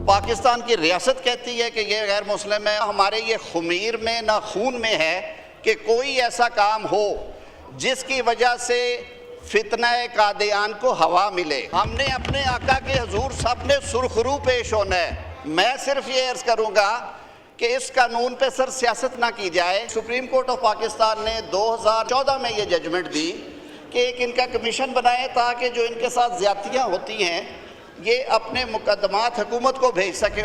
پاکستان کی ریاست کہتی ہے کہ یہ غیر مسلم ہے. ہمارے یہ خمیر میں نہ خون میں ہے کہ کوئی ایسا کام ہو جس کی وجہ سے فتنہ قادیان کو ہوا ملے. ہم نے اپنے آقا کے حضور سب نے سرخرو پیش ہونا ہے. میں صرف یہ عرض کروں گا کہ اس قانون پہ سر سیاست نہ کی جائے. سپریم کورٹ آف پاکستان نے 2014 میں یہ ججمنٹ دی کہ ایک ان کا کمیشن بنائے تاکہ جو ان کے ساتھ زیادتیاں ہوتی ہیں یہ اپنے مقدمات حکومت کو بھیج سکیں.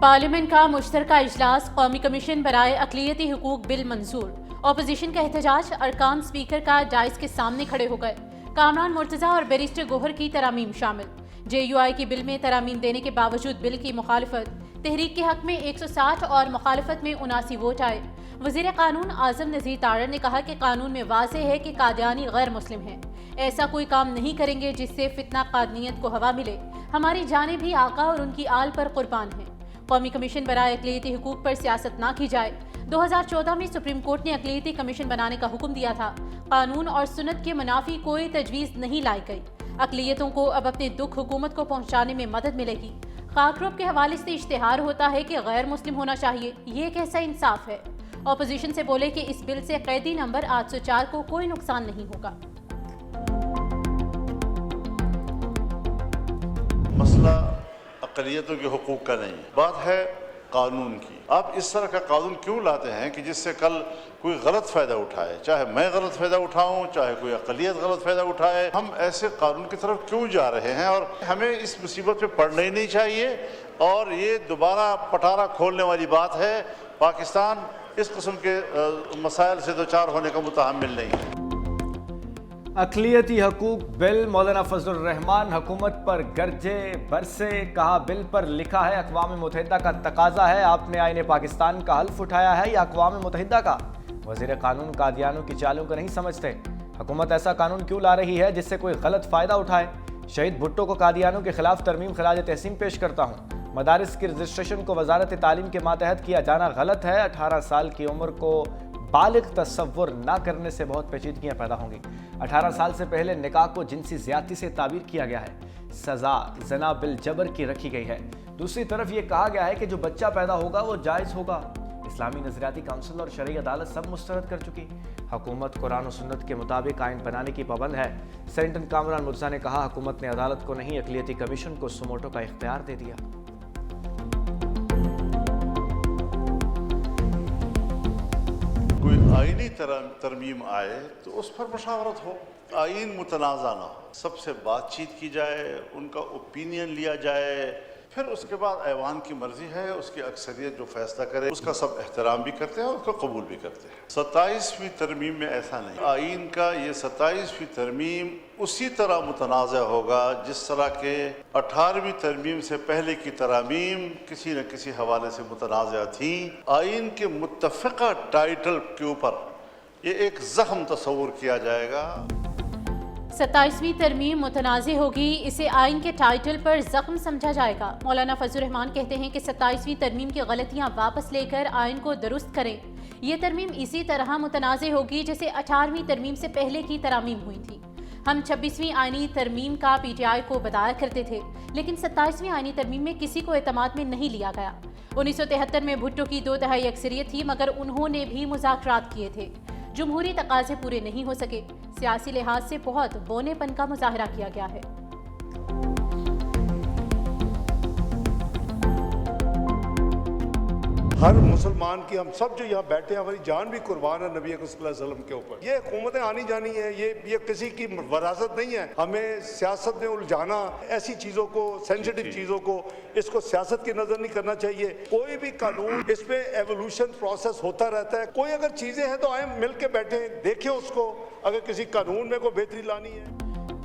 پارلیمنٹ کا مشترکہ اجلاس قومی کمیشن برائے اقلیتی حقوق بل منظور. اپوزیشن کا احتجاج، ارکان اسپیکر کا ڈائس کے سامنے کھڑے ہو گئے. کامران مرتضیٰ اور بیرسٹر گوہر کی ترامیم شامل. جے یو آئی کی بل میں ترامیم دینے کے باوجود بل کی مخالفت. تحریک کے حق میں 160 اور مخالفت میں 79 ووٹ آئے. وزیر قانون اعظم نذیر تارڑ نے کہا کہ قانون میں واضح ہے کہ قادیانی غیر مسلم ہیں. ایسا کوئی کام نہیں کریں گے جس سے فتنہ قادیانیت کو ہوا ملے. ہماری جانیں بھی آقا اور ان کی آل پر قربان ہیں. قومی کمیشن برائے اقلیتی حقوق پر سیاست نہ کی جائے. 2014 میں سپریم کورٹ نے اقلیتی کمیشن بنانے کا حکم دیا تھا. قانون اور سنت کے منافی کوئی تجویز نہیں لائی گئی. اقلیتوں کو اب اپنے دکھ حکومت کو پہنچانے میں مدد ملے گی. خاکروب کے حوالے سے اشتہار ہوتا ہے کہ غیر مسلم ہونا چاہیے. یہ کیسا انصاف ہے؟ اپوزیشن سے بولے کہ اس بل سے قیدی نمبر 804 کو کوئی نقصان نہیں ہوگا. مسئلہ اقلیتوں کے حقوق کا نہیں، بات ہے قانون کی. آپ اس طرح کا قانون کیوں لاتے ہیں کہ جس سے کل کوئی غلط فائدہ اٹھائے؟ چاہے میں غلط فائدہ اٹھاؤں، چاہے کوئی اقلیت غلط فائدہ اٹھائے. ہم ایسے قانون کی طرف کیوں جا رہے ہیں؟ اور ہمیں اس مصیبت پہ پڑنا ہی نہیں چاہیے. اور یہ دوبارہ پٹارا کھولنے والی بات ہے. پاکستان اس قسم کے مسائل سے دوچار ہونے کا متحمل نہیں ہے. اقلیتی حقوق بل. مولانا فضل الرحمان حکومت پر گرجے برسے. کہا بل پر لکھا ہے اقوام متحدہ کا تقاضا ہے. آپ نے آئین پاکستان کا حلف اٹھایا ہے یا اقوام متحدہ کا؟ وزیر قانون قادیانوں کی چالوں کو نہیں سمجھتے. حکومت ایسا قانون کیوں لا رہی ہے جس سے کوئی غلط فائدہ اٹھائے؟ شہید بھٹو کو قادیانوں کے خلاف ترمیم خراج تحسین پیش کرتا ہوں. مدارس کی رجسٹریشن کو وزارت تعلیم کے ماتحت کیا جانا غلط ہے. 18 سال کی عمر کو بالغ تصور نہ کرنے سے بہت پیچیدگیاں پیدا ہوں گی. 18 سال سے پہلے نکاح کو جنسی زیادتی سے تعبیر کیا گیا ہے. سزا زنا بالجبر کی رکھی گئی ہے. دوسری طرف یہ کہا گیا ہے کہ جو بچہ پیدا ہوگا وہ جائز ہوگا. اسلامی نظریاتی کونسل اور شرعی عدالت سب مسترد کر چکی. حکومت قرآن و سنت کے مطابق آئین بنانے کی پابند ہے. سینیٹر کامران مرتضیٰ نے کہا حکومت نے عدالت کو نہیں اقلیتی کمیشن کو سموٹو کا اختیار دے دیا. کوئی آئینی ترمیم آئے تو اس پر مشاورت ہو. آئین متنازع نہ ہو، سب سے بات چیت کی جائے، ان کا اوپینین لیا جائے. پھر اس کے بعد ایوان کی مرضی ہے، اس کی اکثریت جو فیصلہ کرے اس کا سب احترام بھی کرتے ہیں اور اس کو قبول بھی کرتے ہیں. 27ویں ترمیم میں ایسا نہیں. آئین کا یہ 27ویں ترمیم اسی طرح متنازع ہوگا جس طرح کہ 18ویں ترمیم سے پہلے کی ترامیم کسی نہ کسی حوالے سے متنازع تھیں. آئین کے متفقہ ٹائٹل کے اوپر یہ ایک زخم تصور کیا جائے گا. 27ویں ترمیم متنازع ہوگی، اسے آئین کے ٹائٹل پر زخم سمجھا جائے گا. مولانا فضل الرحمان کہتے ہیں کہ 27ویں ترمیم کی غلطیاں واپس لے کر آئین کو درست کریں. یہ ترمیم اسی طرح متنازع ہوگی جیسے 18ویں ترمیم سے پہلے کی ترامیم ہوئی تھی. ہم 26ویں آئینی ترمیم کا پی ٹی آئی کو بتایا کرتے تھے، لیکن 27ویں آئینی ترمیم میں کسی کو اعتماد میں نہیں لیا گیا. 1973 میں بھٹو کی 2 تہائی اکثریت تھی، مگر انہوں نے بھی مذاکرات کیے تھے. جمہوری تقاضے پورے نہیں ہو سکے. سیاسی لحاظ سے بہت بونے پن کا مظاہرہ کیا گیا ہے. ہر مسلمان کی، ہم سب جو یہاں بیٹھے ہیں ہماری جان بھی قربان ہے نبی اکرم صلی اللہ علیہ وسلم کے اوپر. یہ حکومتیں آنی جانی ہیں، یہ کسی کی وراثت نہیں ہے. ہمیں سیاست میں الجھانا، ایسی چیزوں کو، سینسیٹیو چیزوں کو، اس کو سیاست کی نظر نہیں کرنا چاہیے. کوئی بھی قانون اس پہ ایوولوشن پروسیس ہوتا رہتا ہے. کوئی اگر چیزیں ہیں تو آئیں مل کے بیٹھیں، دیکھیں اس کو، اگر کسی قانون میں کوئی بہتری لانی ہے.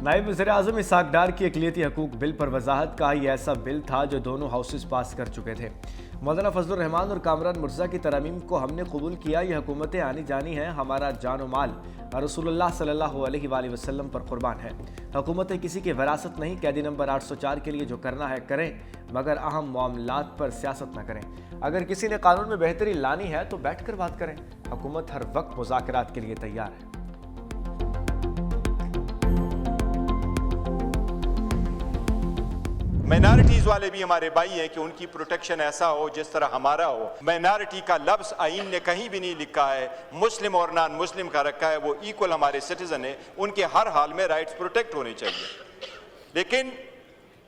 نائب وزیر اعظم اسحاق ڈار کی اقلیتی حقوق بل پر وضاحت. کہا یہ ایسا بل تھا جو دونوں ہاؤسز پاس کر چکے تھے. مولانا فضل الرحمان اور کامران مرتضیٰ کی ترامیم کو ہم نے قبول کیا. یہ حکومتیں آنی جانی ہیں، ہمارا جان و مال رسول اللہ صلی اللہ علیہ وآلہ وسلم پر قربان ہے. حکومتیں کسی کی وراثت نہیں. قیدی نمبر 804 کے لیے جو کرنا ہے کریں، مگر اہم معاملات پر سیاست نہ کریں. اگر کسی نے قانون میں بہتری لانی ہے تو بیٹھ کر بات کریں. حکومت ہر وقت مذاکرات کے لیے تیار ہے. مائنارٹیز والے بھی ہمارے بھائی ہیں کہ ان کی پروٹیکشن ایسا ہو جس طرح ہمارا ہو. مائنارٹی کا لفظ آئین نے کہیں بھی نہیں لکھا ہے, مسلم اور نان مسلم کا رکھا ہے, وہ ایکول ہمارے سٹیزن ہیں, ان کے ہر حال میں رائٹس پروٹیکٹ ہونے چاہیے. لیکن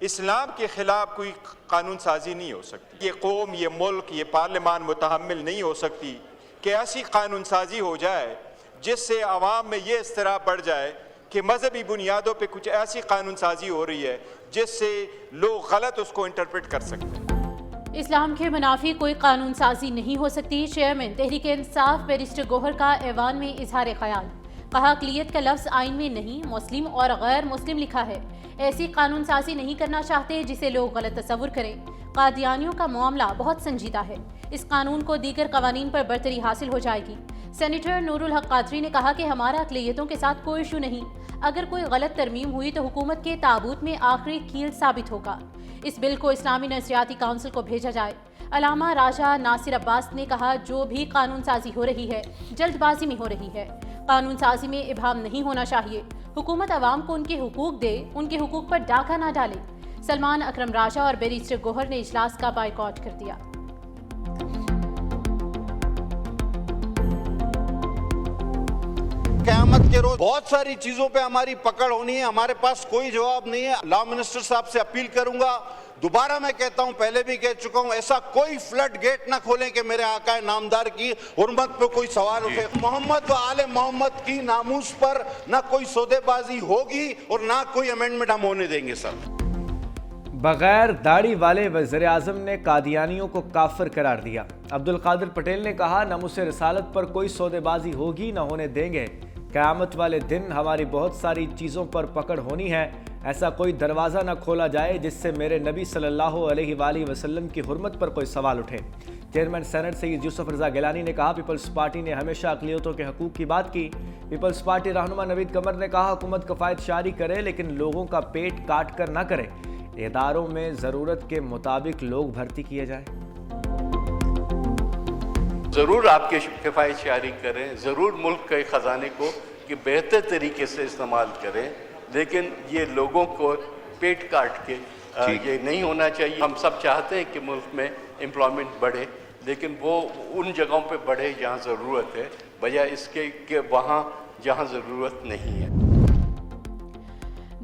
اسلام کے خلاف کوئی قانون سازی نہیں ہو سکتی. یہ قوم, یہ ملک, یہ پارلیمان متحمل نہیں ہو سکتی کہ ایسی قانون سازی ہو جائے جس سے عوام میں یہ اضطراب بڑھ جائے کہ مذہبی بنیادوں پہ کچھ ایسی قانون سازی ہو رہی ہے جس سے لوگ غلط اس کو انٹرپریٹ کر سکتے ہیں. اسلام کے منافی کوئی قانون سازی نہیں ہو سکتی. چیئرمین تحریک انصاف بیرسٹر گوہر کا ایوان میں اظہار خیال. کہا اقلیت کا لفظ آئین میں نہیں, مسلم اور غیر مسلم لکھا ہے. ایسی قانون سازی نہیں کرنا چاہتے جسے لوگ غلط تصور کریں. قادیانیوں کا معاملہ بہت سنجیدہ ہے. اس قانون کو دیگر قوانین پر برتری حاصل ہو جائے گی. سینیٹر نور الحق قادری نے کہا کہ ہمارا اقلیتوں کے ساتھ کوئی ایشو نہیں. اگر کوئی غلط ترمیم ہوئی تو حکومت کے تابوت میں آخری کیل ثابت ہوگا. اس بل کو اسلامی نظریاتی کونسل کو بھیجا جائے. علامہ راجہ ناصر عباس نے کہا جو بھی قانون سازی ہو رہی ہے جلد بازی میں ہو رہی ہے. قانون سازی میں ابہام نہیں ہونا چاہیے. حکومت عوام کو ان کے حقوق دے, ان کے حقوق پر ڈاکہ نہ ڈالے. سلمان اکرم راجہ اور بیرسٹر گوہر نے اجلاس کا بائیکاٹ کر دیا. قیامت کے روز بہت ساری چیزوں پہ ہماری پکڑ ہونی ہے, ہمارے پاس کوئی جواب نہیں ہے. لا منسٹر صاحب سے اپیل کروں گا, دوبارہ میں کہتا ہوں, پہلے بھی کہہ چکا ہوں, ایسا کوئی فلڈ گیٹ نہ کھولیں کہ میرے آقا نامدار کی حرمت پہ کوئی سوال اٹھے. محمد و آل محمد کی ناموس پر نہ کوئی سودے بازی ہوگی اور نہ کوئی امینڈمنٹ ہم ہونے دیں گے. سر بغیر داڑھی والے وزیر اعظم نے قادیانیوں کو کافر قرار دیا. عبد القادر پٹیل نے کہا ناموس رسالت پر کوئی سودے بازی ہوگی نہ ہونے دیں گے. قیامت والے دن ہماری بہت ساری چیزوں پر پکڑ ہونی ہے. ایسا کوئی دروازہ نہ کھولا جائے جس سے میرے نبی صلی اللہ علیہ وآلہ وسلم کی حرمت پر کوئی سوال اٹھے. چیئرمین سینٹ سید یوسف رضا گیلانی نے کہا پیپلز پارٹی نے ہمیشہ اقلیتوں کے حقوق کی بات کی. پیپلز پارٹی رہنما نوید قمر نے کہا حکومت کفایت شعاری کرے لیکن لوگوں کا پیٹ کاٹ کر نہ کرے. اداروں میں ضرورت کے مطابق لوگ بھرتی کیے جائیں. ضرور آپ کے کفایت شعاری کریں, ضرور ملک کے خزانے کو کہ بہتر طریقے سے استعمال کریں, لیکن یہ لوگوں کو پیٹ کاٹ کے یہ نہیں ہونا چاہیے. ہم سب چاہتے ہیں کہ ملک میں امپلائمنٹ بڑھے, لیکن وہ ان جگہوں پہ بڑھے جہاں ضرورت ہے, بجائے اس کے کہ وہاں جہاں ضرورت نہیں ہے.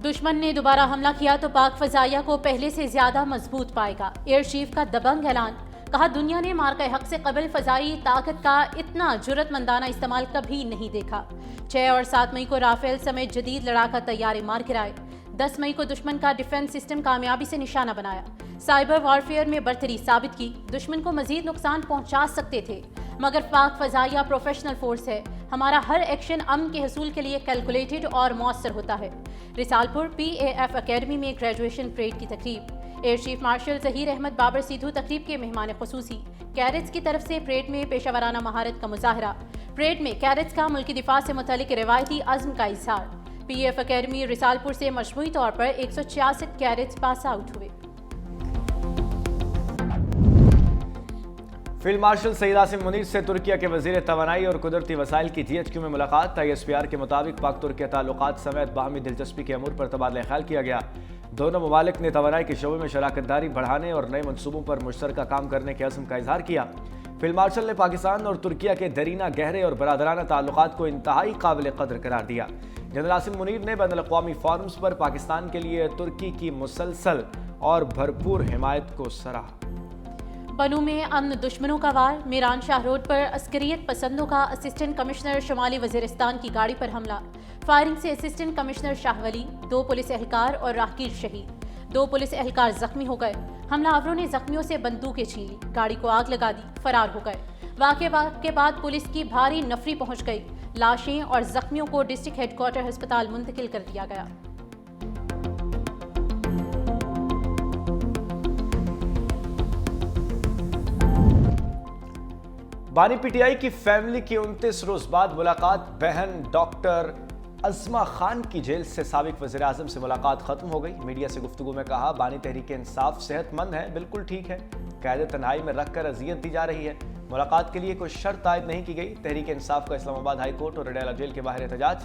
دشمن نے دوبارہ حملہ کیا تو پاک فضائیہ کو پہلے سے زیادہ مضبوط پائے گا. ایئر چیف کا دبنگ اعلان. کہا دنیا نے مارکہ حق سے قبل فضائی طاقت کا اتنا جرأت مندانہ استعمال کبھی نہیں دیکھا. 6 اور 7 مئی کو رافیل سمیت جدید لڑاکا طیارے مار گرائے. 10 مئی کو دشمن کا ڈیفنس سسٹم کامیابی سے نشانہ بنایا. سائبر وارفیئر میں برتری ثابت کی. دشمن کو مزید نقصان پہنچا سکتے تھے مگر پاک فضائیہ پروفیشنل فورس ہے. ہمارا ہر ایکشن امن کے حصول کے لیے کیلکولیٹڈ اور مؤثر ہوتا ہے. رسالپور PAF اکیڈمی میں گریجویشن پریڈ کی تقریب. Air chief marshal Zaheer Ahmed Babar Sidhu تقریب کے مہمان خصوصی. کیڈٹس کی طرف سے پریڈ میں پیشہ ورانہ مہارت کا مظاہرہ. پریڈ میں کیڈٹس کا ملکی دفاع سے متعلق روایتی عزم کا اظہار. PAF اکیڈمی رسالپور سے مجموعی طور پر 166 کیڈٹس پاس آؤٹ ہوئے. فیلڈ مارشل سعید عاصم منیر سے ترکیہ کے وزیر توانائی اور قدرتی وسائل کی GHQ میں ملاقات. ISPR کے مطابق پاک ترکیہ تعلقات سمیت باہمی دلچسپی کے امور پر تبادلہ خیال کیا گیا. دونوں ممالک نے توانائی کے شعبے میں شراکت داری بڑھانے اور نئے منصوبوں پر مشترکہ کام کرنے کے عزم کا اظہار کیا. فیلڈ مارشل نے پاکستان اور ترکیہ کے دیرینہ گہرے اور برادرانہ تعلقات کو انتہائی قابل قدر قرار دیا. جنرل عاصم منیر نے بین الاقوامی فورمز پر پاکستان کے لیے ترکی کی مسلسل اور بھرپور حمایت کو سراہا. بنو میں امن دشمنوں کا وار. میران شاہ روڈ پر عسکریت پسندوں کا اسسٹنٹ کمشنر شمالی وزیرستان کی گاڑی پر حملہ. فائرنگ سے assistant commissioner Shah Wali, 2 police اہلکار اور راہگیر شہید. 2 پولیس اہلکار زخمی ہو گئے. حملہ آوروں نے زخمیوں سے بندوقیں چھین لی, گاڑی کو آگ لگا دی, فرار ہو گئے. واقعے کے بعد پولیس کی بھاری نفری پہنچ گئی. لاشیں اور زخمیوں کو ڈسٹرکٹ ہیڈ کوارٹر ہسپتال منتقل کر دیا گیا. بانی PTI کی فیملی کی 29 روز بعد ملاقات. بہن ڈاکٹر عظمہ خان کی جیل سے سابق وزیر اعظم سے ملاقات ختم ہو گئی. میڈیا سے گفتگو میں کہا بانی تحریک انصاف صحت مند ہے, بالکل ٹھیک ہے. قید تنہائی میں رکھ کر اذیت دی جا رہی ہے. ملاقات کے لیے کوئی شرط عائد نہیں کی گئی. تحریک انصاف کا اسلام آباد ہائی کورٹ اور اڈیالہ جیل کے باہر احتجاج.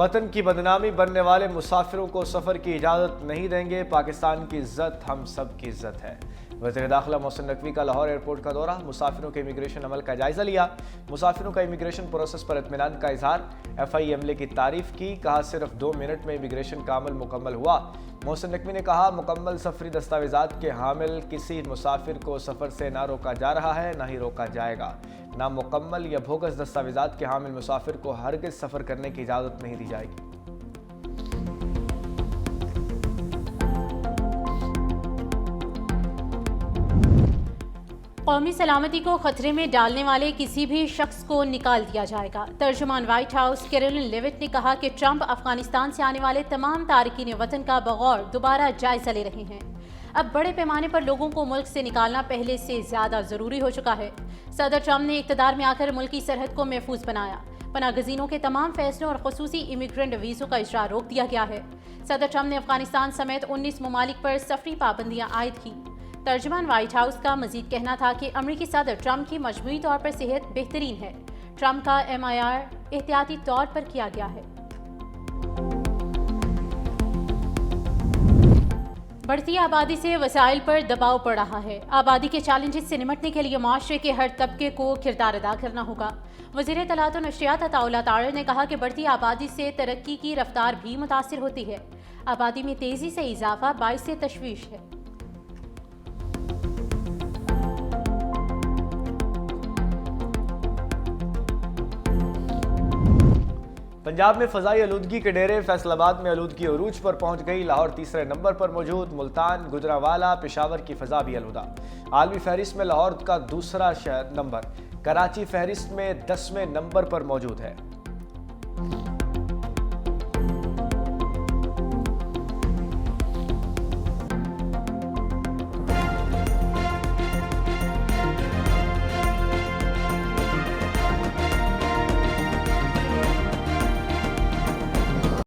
وطن کی بدنامی بننے والے مسافروں کو سفر کی اجازت نہیں دیں گے، پاکستان کی عزت ہم سب کی عزت ہے۔ وزیر داخلہ محسن نقوی کا لاہور ایئرپورٹ کا دورہ، مسافروں کے امیگریشن عمل کا جائزہ لیا، مسافروں کا امیگریشن پروسیس پر اطمینان کا اظہار، ایف آئی عملے کی تعریف کی، کہا صرف 2 منٹ میں امیگریشن کا عمل مکمل ہوا۔ محسن نقوی نے کہا مکمل سفری دستاویزات کے حامل کسی مسافر کو سفر سے نہ روکا جا رہا ہے نہ ہی روکا جائے گا، نہ مکمل یا بھوگس دستاویزات کے حامل مسافر کو ہرگز سفر کرنے کی اجازت نہیں دی جائے گی۔ قومی سلامتی کو خطرے میں ڈالنے والے کسی بھی شخص کو نکال دیا جائے گا۔ ترجمان وائٹ ہاؤس کیرولن لیوٹ نے کہا کہ ٹرمپ افغانستان سے آنے والے تمام تارکین وطن کا بغور دوبارہ جائزہ لے رہے ہیں۔ اب بڑے پیمانے پر لوگوں کو ملک سے نکالنا پہلے سے زیادہ ضروری ہو چکا ہے۔ صدر ٹرمپ نے اقتدار میں آ کر ملکی سرحد کو محفوظ بنایا، پناہ گزینوں کے تمام فیصلوں اور خصوصی امیگرنٹ ویزوں کا اجرا روک دیا گیا ہے۔ صدر ٹرمپ نے افغانستان سمیت 19 ممالک پر سفری پابندیاں عائد کی۔ ترجمان وائٹ ہاؤس کا مزید کہنا تھا کہ امریکی صدر ٹرمپ کی مجموعی طور پر صحت بہترین ہے۔ ٹرمپ کا MIR احتیاطی طور پر کیا گیا ہے۔ بڑھتی آبادی سے وسائل پر دباؤ پڑ رہا ہے۔ آبادی کے چیلنجز سے نمٹنے کے لیے معاشرے کے ہر طبقے کو کردار ادا کرنا ہوگا۔ وزیر اطلاعات و نشریات عطا اللہ طاہر نے کہا کہ بڑھتی آبادی سے ترقی کی رفتار بھی متاثر ہوتی ہے۔ آبادی میں تیزی سے اضافہ باعث تشویش ہے۔ پنجاب میں فضائی آلودگی کے ڈیرے، فیصل آباد میں آلودگی عروج پر پہنچ گئی، لاہور تیسرے نمبر پر موجود، ملتان، گجرانوالہ، پشاور کی فضا بھی آلودہ۔ عالمی فہرست میں لاہور کا دوسرا نمبر، کراچی فہرست میں 10ویں نمبر پر موجود ہے۔